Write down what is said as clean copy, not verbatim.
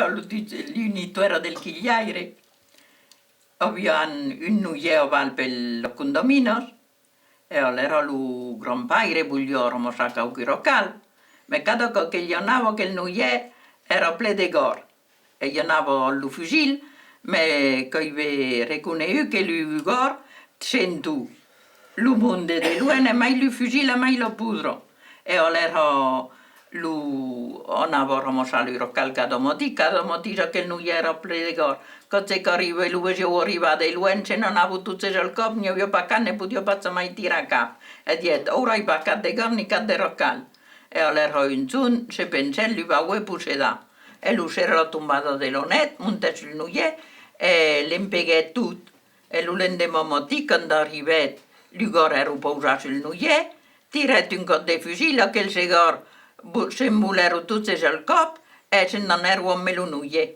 era l'unitore del chigliaire. Abbiamo un nuier per il condomino e allora il grandpadre vogliamo sacare un local. Ma cada che gli andavo che il nuier era pieno di gor. E gli andavo al fucile, ma che aveva riconosciuto che il gor sento l'umunde di lui, mai il fucile, mai lo pudro. E allora andavo a ramosare il local cada mattina che non era pieno di gor. Così che arriva lui, io arrivavo da lui, se non avevo tutto il capo, non avevo paccato, ne potevo mai tirare a capo. E detto, ora hai paccato di gor, non cade local. E allora in giù si pensò, lui va a pusedare. E lui si era tombato dello netto, montato sul nuier e l'impegò tutto. E lui l'andiamo mattina, quando arrivò, lui era posato sul nuier, tirato un cotto di fucile, che il sigaro si imbullerò tutto sul capo e se non era un melo nuier.